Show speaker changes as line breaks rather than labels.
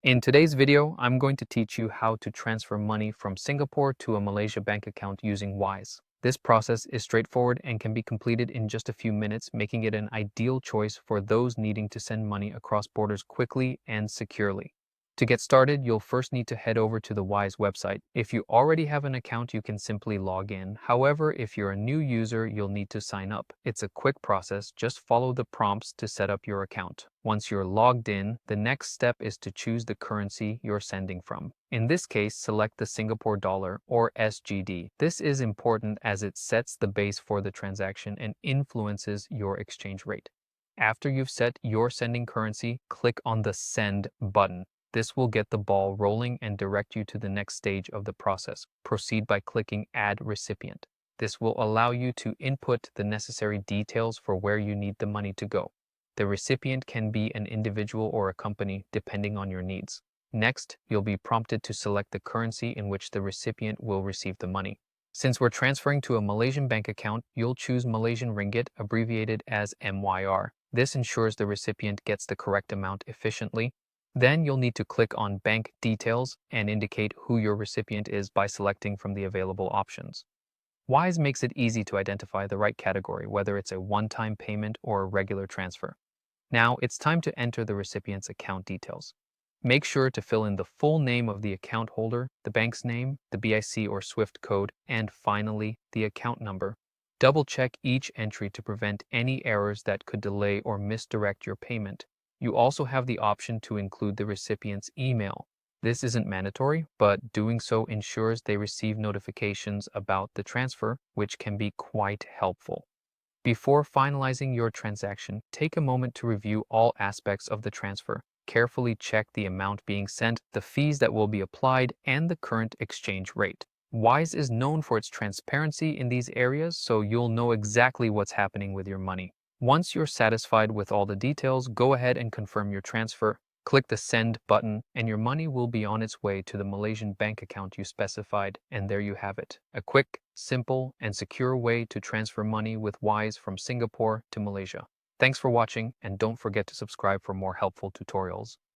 In today's video, I'm going to teach you how to transfer money from Singapore to a Malaysia bank account using Wise. This process is straightforward and can be completed in just a few minutes, making it an ideal choice for those needing to send money across borders quickly and securely. To get started, you'll first need to head over to the Wise website. If you already have an account, you can simply log in. However, if you're a new user, you'll need to sign up. It's a quick process. Just follow the prompts to set up your account. Once you're logged in, the next step is to choose the currency you're sending from. In this case, select the Singapore dollar or SGD. This is important as it sets the base for the transaction and influences your exchange rate. After you've set your sending currency, click on the Send button. This will get the ball rolling and direct you to the next stage of the process. Proceed by clicking Add Recipient. This will allow you to input the necessary details for where you need the money to go. The recipient can be an individual or a company, depending on your needs. Next, you'll be prompted to select the currency in which the recipient will receive the money. Since we're transferring to a Malaysian bank account, you'll choose Malaysian Ringgit, abbreviated as MYR. This ensures the recipient gets the correct amount efficiently. Then you'll need to click on Bank Details and indicate who your recipient is by selecting from the available options. Wise makes it easy to identify the right category, whether it's a one-time payment or a regular transfer. Now it's time to enter the recipient's account details. Make sure to fill in the full name of the account holder, the bank's name, the BIC or SWIFT code, and finally, the account number. Double-check each entry to prevent any errors that could delay or misdirect your payment. You also have the option to include the recipient's email. This isn't mandatory, but doing so ensures they receive notifications about the transfer, which can be quite helpful. Before finalizing your transaction, take a moment to review all aspects of the transfer. Carefully check the amount being sent, the fees that will be applied, and the current exchange rate. Wise is known for its transparency in these areas, so you'll know exactly what's happening with your money. Once you're satisfied with all the details, go ahead and confirm your transfer. Click the Send button, and your money will be on its way to the Malaysian bank account you specified, and there you have it. A quick, simple, and secure way to transfer money with Wise from Singapore to Malaysia. Thanks for watching, and don't forget to subscribe for more helpful tutorials.